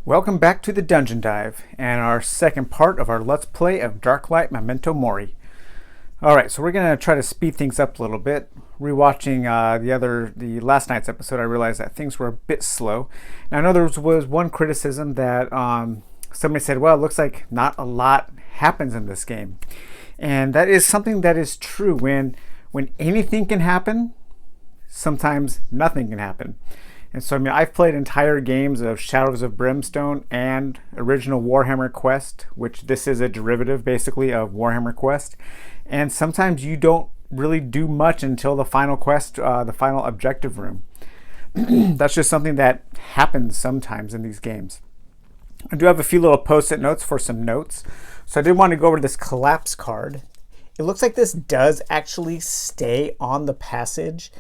Welcome back to the Dungeon Dive and our second part of our Let's Play of Darklight Memento Mori. Alright, so we're going to try to speed things up a little bit. Rewatching the last night's episode, I realized that things were a bit slow. Now I know there was one criticism that somebody said, well, it looks like not a lot happens in this game. And that is something that is true. When anything can happen, sometimes nothing can happen. And so, I've played entire games of Shadows of Brimstone and original Warhammer Quest, which this is a derivative, basically, of Warhammer Quest. And sometimes you don't really do much until the final quest, the final objective room. That's just something that happens sometimes in these games. I do have a few little post-it notes for some notes. So I did want to go over this collapse card. It looks like this does actually stay on the passage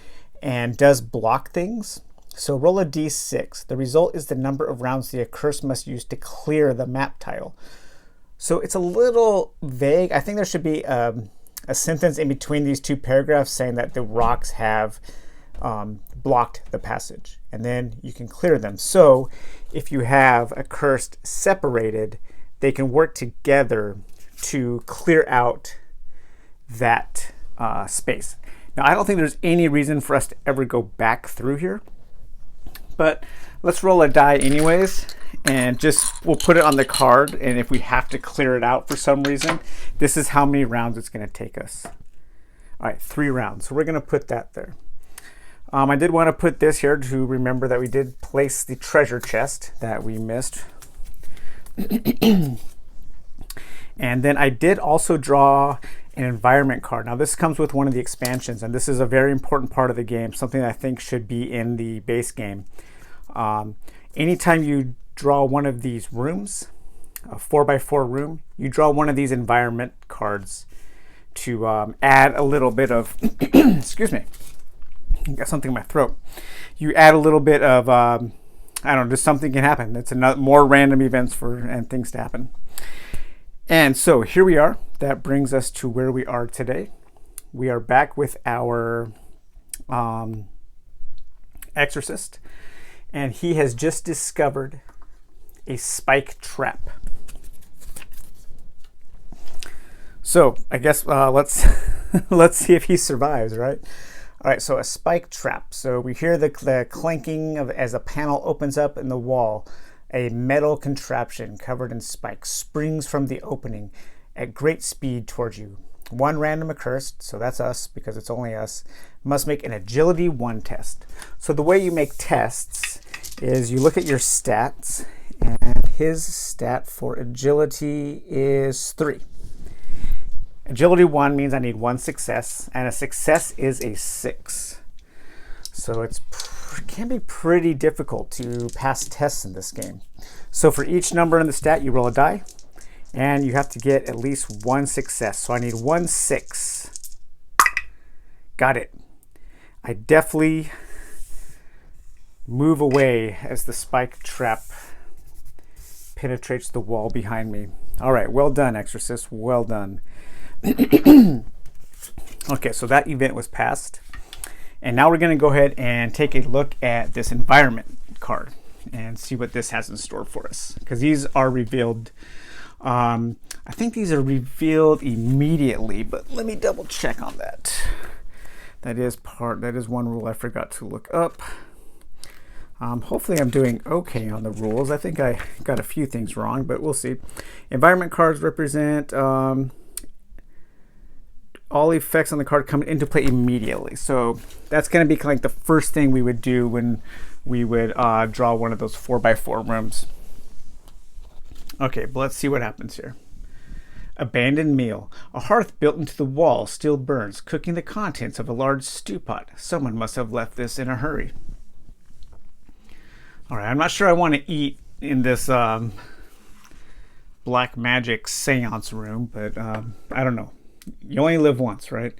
and does block things. So roll a d6. The result is the number of rounds the accursed must use to clear the map tile. So it's a little vague. I think there should be a sentence in between these two paragraphs saying that the rocks have blocked the passage. And then you can clear them. So if you have accursed separated, they can work together to clear out that space. Now, I don't think there's any reason for us to ever go back through here. But let's roll a die anyways, and we'll put it on the card, and if we have to clear it out for some reason, this is how many rounds it's going to take us. All right, 3 rounds. So we're going to put that there. I did want to put this here to remember that we did place the treasure chest that we missed. And then I did also draw an environment card. Now this comes with one of the expansions, and this is a very important part of the game, something that I think should be in the base game. Anytime you draw one of these rooms, a 4x4 room, you draw one of these environment cards to add a little bit of, excuse me, I got something in my throat. You add a little bit of, I don't know, just something can happen. It's more random events and things to happen. And so here we are. That brings us to where we are today. We are back with our exorcist, and he has just discovered a spike trap. So I guess let's see if he survives, right? All right, so a spike trap. So we hear the clanking as a panel opens up in the wall. A metal contraption covered in spikes springs from the opening at great speed towards you. One random accursed, so that's us because it's only us, must make an agility 1 test. So the way you make tests is you look at your stats, and his stat for agility is 3. Agility 1 means I need 1 success, and a success is a 6. So it can be pretty difficult to pass tests in this game. So for each number in the stat, you roll a die, and you have to get at least 1 success. So I need 1 6. Got it. I definitely move away as the spike trap penetrates the wall behind me. All right, well done, Exorcist. Well done. Okay, so that event was passed. And now we're going to go ahead and take a look at this environment card and see what this has in store for us. Because these are revealed. I think these are revealed immediately, but let me double check on that. That is one rule I forgot to look up. Hopefully I'm doing okay on the rules. I think I got a few things wrong, but we'll see. Environment cards represent all effects on the card come into play immediately. So that's going to be like the first thing we would do when we would draw one of those 4x4 rooms. Okay, but let's see what happens here. Abandoned meal. A hearth built into the wall still burns, cooking the contents of a large stew pot. Someone must have left this in a hurry. All right, I'm not sure I want to eat in this black magic seance room, but I don't know. You only live once, right?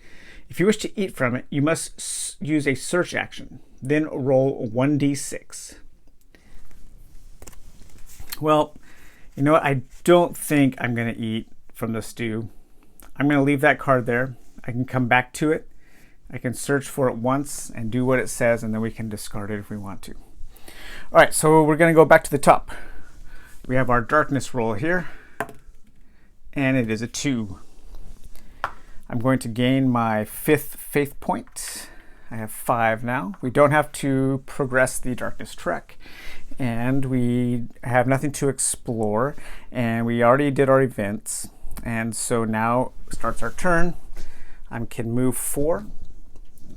If you wish to eat from it, you must use a search action. Then roll 1d6. Well, you know what? I don't think I'm going to eat from the stew. I'm going to leave that card there. I can come back to it. I can search for it once and do what it says, and then we can discard it if we want to. All right, so we're going to go back to the top. We have our darkness roll here, and it is a 2. I'm going to gain my 5th faith point. I have 5 now. We don't have to progress the darkness trek, and we have nothing to explore, and we already did our events, and so now starts our turn. I can move 4.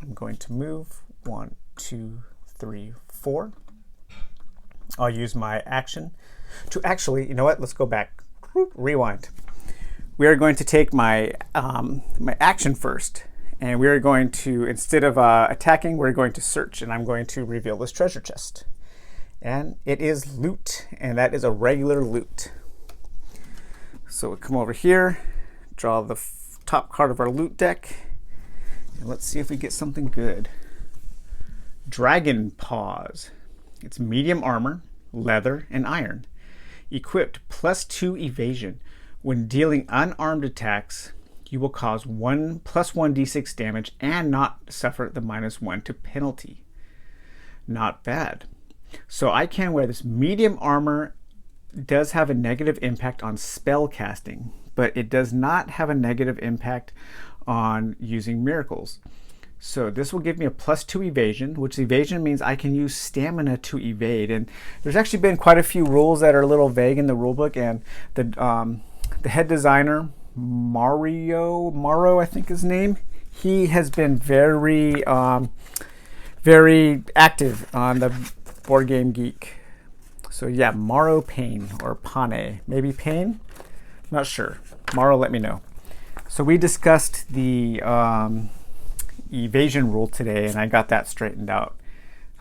I'm going to move 1, 2, 3, 4. I'll use my action to actually, you know what? Let's go back. Rewind. We are going to take my my action first, and we are going to, instead of attacking, we're going to search, and I'm going to reveal this treasure chest. And it is loot, and that is a regular loot. So we'll come over here, draw the top card of our loot deck, and let's see if we get something good. Dragon Paws. It's medium armor, leather, and iron. Equipped +2 evasion. When dealing unarmed attacks, you will cause 1 + 1d6 damage and not suffer the -1 to penalty. Not bad. So I can wear this. Medium armor does have a negative impact on spell casting, but it does not have a negative impact on using miracles. So this will give me a +2 evasion, which evasion means I can use stamina to evade. And there's actually been quite a few rules that are a little vague in the rulebook, and the head designer, Morrow, I think his name, he has been very active on the Board Game Geek. So yeah, Morrow Payne, or Pane, maybe Payne? Not sure. Morrow, let me know. So we discussed the evasion rule today, and I got that straightened out.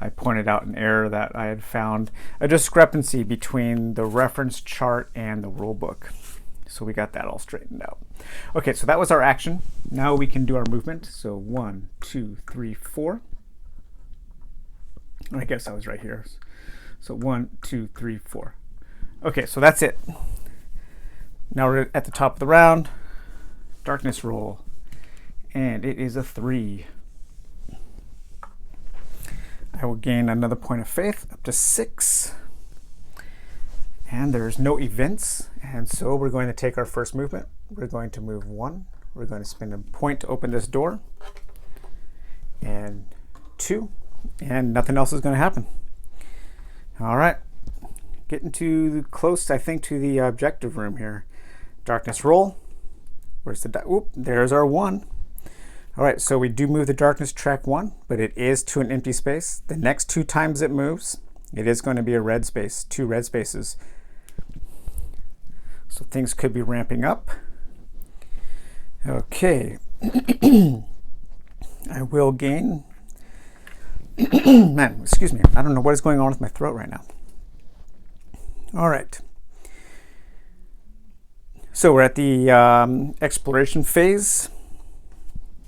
I pointed out an error that I had found, a discrepancy between the reference chart and the rule book. So we got that all straightened out. Okay, so that was our action. Now we can do our movement. So 1, 2, 3, 4. I guess I was right here. So 1, 2, 3, 4. Okay, so that's it. Now we're at the top of the round. Darkness roll. And it is a 3. I will gain another point of faith, up to 6. And there's no events, and so we're going to take our first movement. We're going to move 1. We're going to spend a point to open this door. And 2. And nothing else is going to happen. All right. Getting too close, I think, to the objective room here. Darkness roll. Where's the oop, there's our 1. All right, so we do move the darkness track 1, but it is to an empty space. The next 2 times it moves, it is going to be a red space, 2 red spaces. So things could be ramping up. Okay. I will gain. Man, excuse me. I don't know what is going on with my throat right now. All right. So we're at the exploration phase.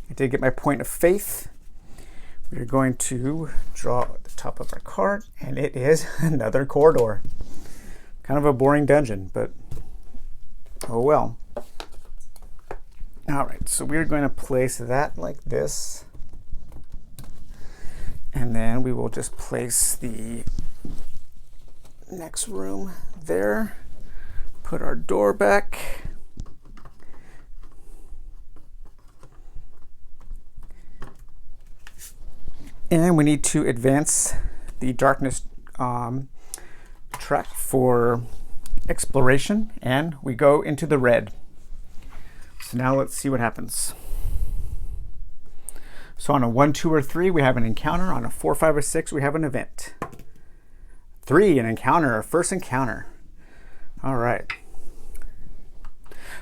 I did get my point of faith. We're going to draw the top of our card, and it is another corridor. Kind of a boring dungeon, but oh well. All right, so we're going to place that like this. And then we will just place the next room there. Put our door back. And we need to advance the darkness track for exploration, and we go into the red. So now let's see what happens. So on a 1, 2, or 3, we have an encounter. On a 4, 5, or 6, we have an event. 3, an encounter, our first encounter. All right.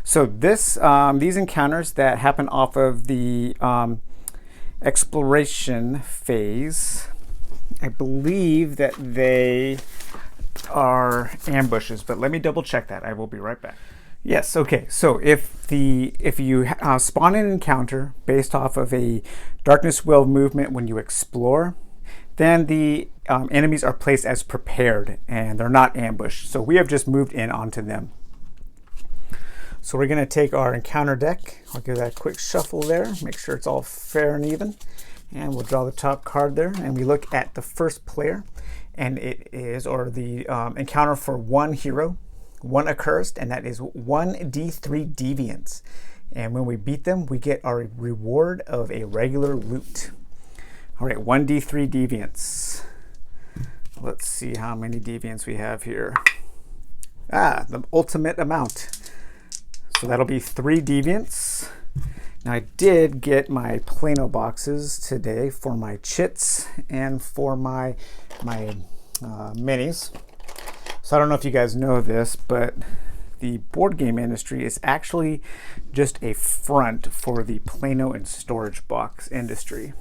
So this, these encounters that happen off of the exploration phase, I believe that they are ambushes, but let me double check that. I will be right back. Yes, okay. So if you spawn an encounter based off of a darkness will movement when you explore, then the enemies are placed as prepared and they're not ambushed. So we have just moved in onto them. So we're going to take our encounter deck. I'll give that a quick shuffle there, make sure it's all fair and even. And we'll draw the top card there, and we look at the first player, and it is, or the encounter for 1 hero. one accursed, and that is 1d3 deviants. And when we beat them, we get our reward of a regular loot. All right, 1d3 deviants. Let's see how many deviants we have here. The ultimate amount. So that'll be 3 deviants. Now I did get my Plano boxes today for my chits and for my minis. So I don't know if you guys know this, but the board game industry is actually just a front for the Plano and storage box industry.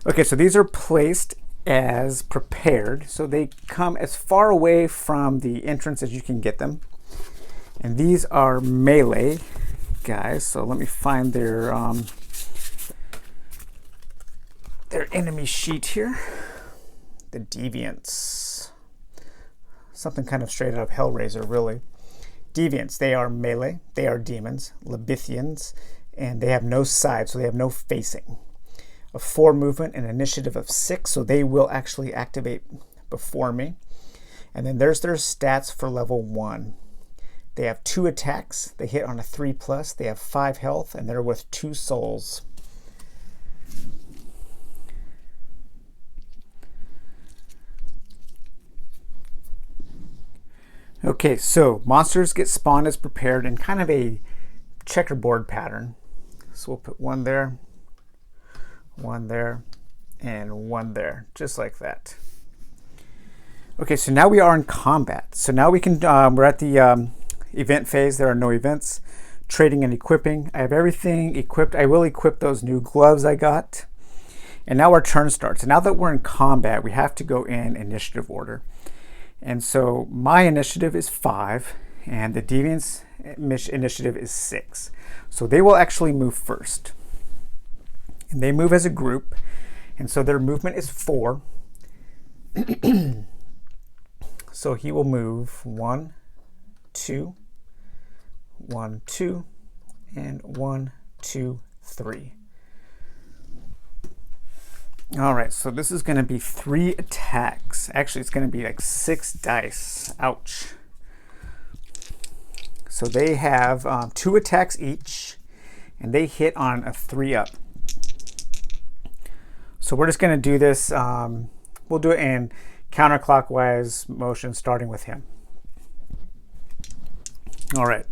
Okay, so these are placed as prepared, so they come as far away from the entrance as you can get them. And these are melee guys, so let me find their enemy sheet here. The deviants, something kind of straight out of Hellraiser, really. Deviants, they are melee, they are demons, Labithians, and they have no side, so they have no facing. A 4 movement, an initiative of 6, so they will actually activate before me. And then there's their stats for level 1. They have 2 attacks, they hit on a 3+, they have 5 health, and they're worth 2 souls. Okay, so monsters get spawned as prepared in kind of a checkerboard pattern. So we'll put 1 there, 1 there, and 1 there, just like that. Okay, so now we are in combat. So now we can, we're at the event phase. There are no events. Trading and equipping. I have everything equipped. I will equip those new gloves I got. And now our turn starts. And now that we're in combat, we have to go in initiative order. And so my initiative is 5, and the Deviant's initiative is 6. So they will actually move first. And they move as a group, and so their movement is 4. So he will move 1, 2, 1, 2, and 1, 2, 3. All right, so this is going to be 3 attacks. Actually, it's going to be like 6 dice. Ouch. So they have 2 attacks each, and they hit on a 3-up. So we're just going to do this. We'll do it in counterclockwise motion, starting with him. All right,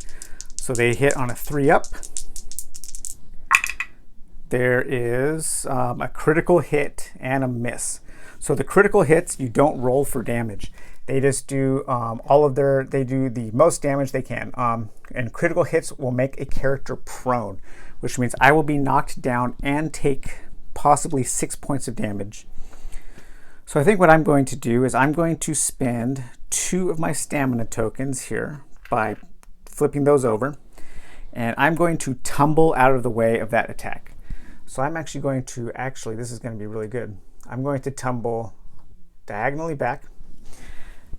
so they hit on a 3-up. There is a critical hit and a miss. So the critical hits, you don't roll for damage. They just do they do the most damage they can. And critical hits will make a character prone, which means I will be knocked down and take possibly 6 points of damage. So I think what I'm going to do is I'm going to spend 2 of my stamina tokens here by flipping those over. And I'm going to tumble out of the way of that attack. So I'm actually going to, this is going to be really good. I'm going to tumble diagonally back.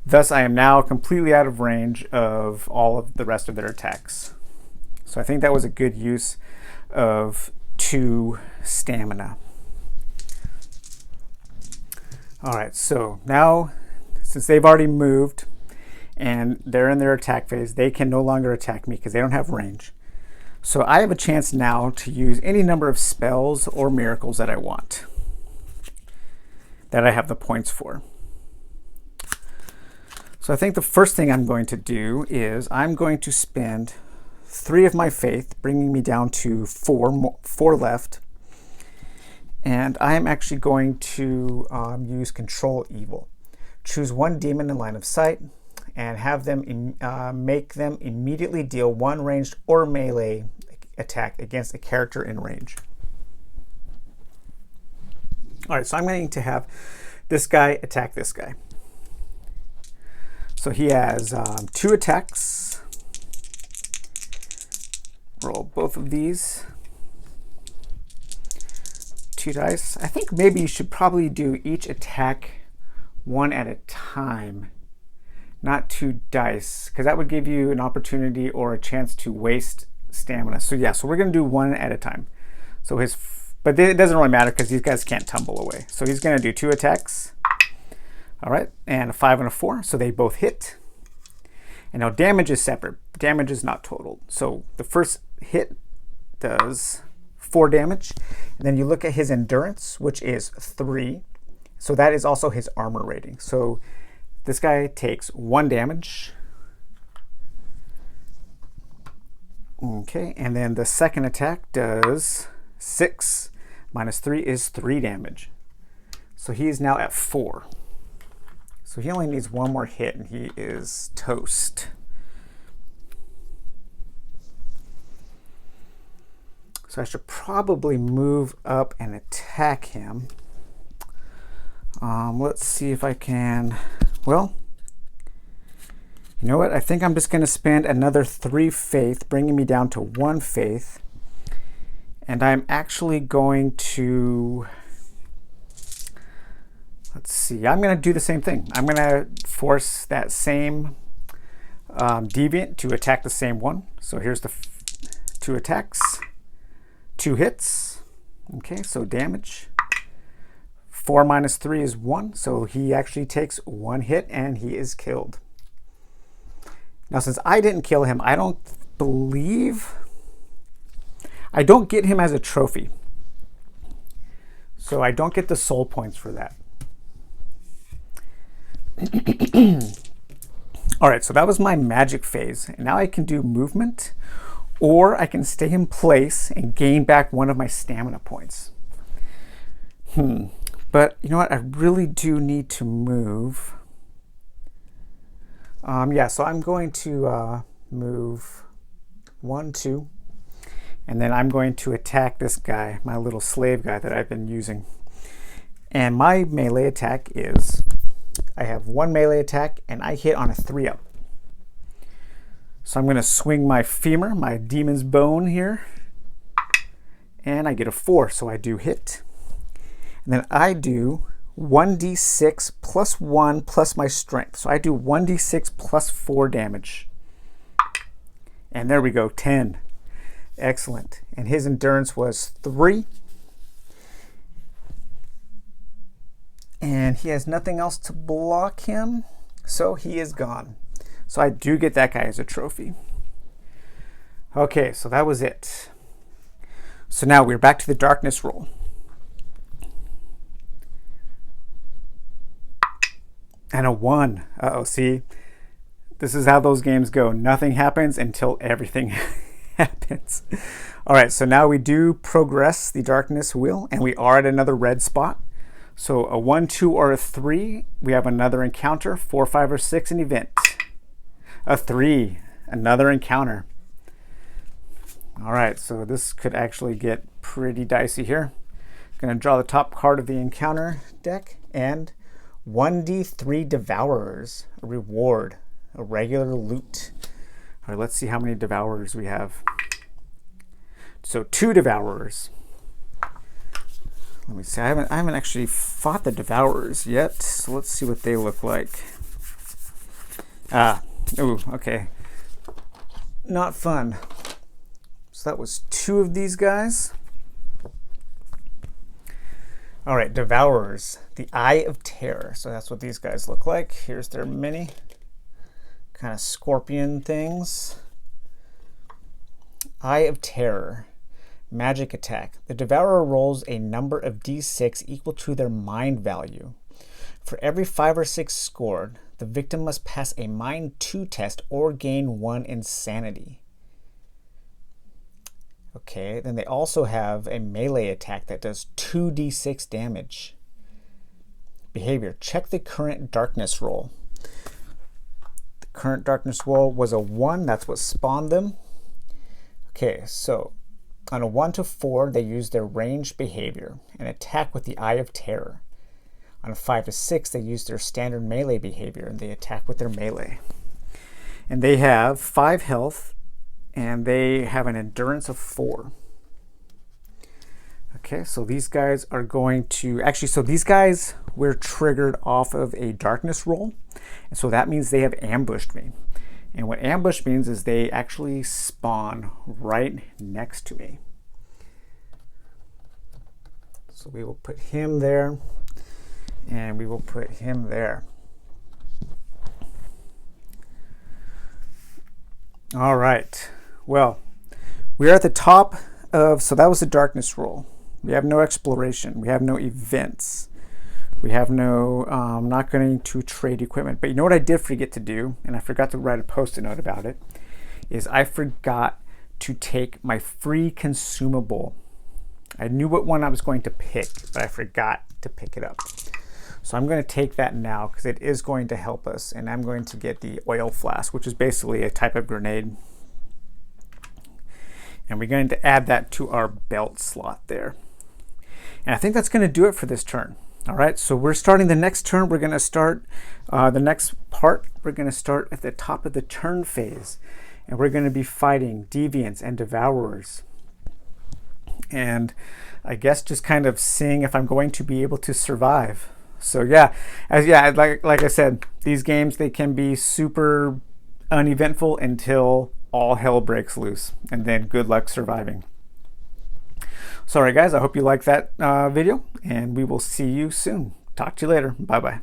Thus, I am now completely out of range of all of the rest of their attacks. So I think that was a good use of 2 stamina. All right, so now, since they've already moved and they're in their attack phase, they can no longer attack me because they don't have range. So I have a chance now to use any number of spells or miracles that I want, that I have the points for. So I think the first thing I'm going to do is I'm going to spend 3 of my faith, bringing me down to 4 left. And I'm actually going to use Control Evil. Choose 1 demon in line of sight and have them make them immediately deal 1 ranged or melee attack against a character in range. All right, so I'm going to have this guy attack this guy. So he has 2 attacks. Roll both of these. 2 dice. I think maybe you should probably do each attack 1 at a time, not 2 dice, because that would give you an opportunity or a chance to waste stamina. So yeah, so we're going to do 1 at a time. So but it doesn't really matter because these guys can't tumble away. So he's going to do 2 attacks. All right, and a 5 and a 4, so they both hit. And now damage is separate. Damage is not totaled. So the first hit does 4 damage. And then you look at his endurance, which is 3. So that is also his armor rating. So this guy takes 1 damage. Okay, and then the second attack does 6 minus 3 is 3 damage. So he is now at 4. So he only needs 1 more hit and he is toast. So I should probably move up and attack him. Let's see if I can. Well, you know what? I think I'm just going to spend another 3 faith, bringing me down to 1 faith. And I'm actually going to, let's see, I'm going to do the same thing. I'm going to force that same deviant to attack the same one. So here's the 2 attacks, 2 hits. Okay, so damage. 4 minus 3 is 1. So he actually takes 1 hit and he is killed. Now, since I didn't kill him, I don't get him as a trophy. So I don't get the soul points for that. All right, so that was my magic phase. And now I can do movement, or I can stay in place and gain back 1 of my stamina points. But you know what? I really do need to move. Yeah, so I'm going to move 1, 2, and then I'm going to attack this guy, my little slave guy that I've been using. And my melee attack is, I have 1 melee attack and I hit on a 3-up. So I'm going to swing my femur, my demon's bone here, and I get a 4, so I do hit. And then I do 1d6 plus 1 plus my strength. So I do 1d6 plus 4 damage. And there we go, 10. Excellent. And his endurance was 3. And he has nothing else to block him, so he is gone. So I do get that guy as a trophy. Okay, so that was it. So now we're back to the darkness roll. And a 1. Uh-oh, see? This is how those games go. Nothing happens until everything happens. All right, so now we do progress the darkness wheel, and we are at another red spot. So a 1, 2, or a 3, we have another encounter. 4, 5, or 6, an event. A 3, another encounter. All right, so this could actually get pretty dicey here. I'm going to draw the top card of the encounter deck, and 1d3 Devours, a reward, a regular loot. All right, let's see how many Devours we have. So 2 Devours. Let me see, I haven't actually fought the Devours yet, so let's see what they look like. Ooh, okay. Not fun. So that was 2 of these guys. All right, Devours, the Eye of Terror. So that's what these guys look like. Here's their mini kind of scorpion things. Eye of Terror, magic attack. The Devourer rolls a number of d6 equal to their mind value. For every 5 or 6 scored, the victim must pass a Mind 2 test or gain 1 insanity. Okay, then they also have a melee attack that does 2d6 damage. Behavior. Check the current darkness roll. The current darkness roll was a 1. That's what spawned them. Okay, so on a 1 to 4, they use their ranged behavior and attack with the Eye of Terror. On a 5 to 6, they use their standard melee behavior and they attack with their melee. And they have 5 health, and they have an endurance of 4. Okay, so these guys are going to, actually, so these guys were triggered off of a darkness roll. And so that means they have ambushed me. And what ambush means is they actually spawn right next to me. So we will put him there, and we will put him there. All right. Well, we're at the top of, so that was the darkness roll. We have no exploration. We have no events. We have no, not going to trade equipment. But you know what I did forget to do, and I forgot to write a post-it note about it, is I forgot to take my free consumable. I knew what one I was going to pick, but I forgot to pick it up. So I'm going to take that now because it is going to help us, and I'm going to get the oil flask, which is basically a type of grenade. And we're going to add that to our belt slot there. And I think that's going to do it for this turn. All right, so we're starting the next turn. We're going to start the next part. We're going to start at the top of the turn phase. And we're going to be fighting Deviants and Devourers. And I guess just kind of seeing if I'm going to be able to survive. So yeah, like I said, these games, they can be super uneventful until all hell breaks loose, and then good luck surviving. Sorry guys, I hope you liked that video, and we will see you soon. Talk to you later. Bye bye.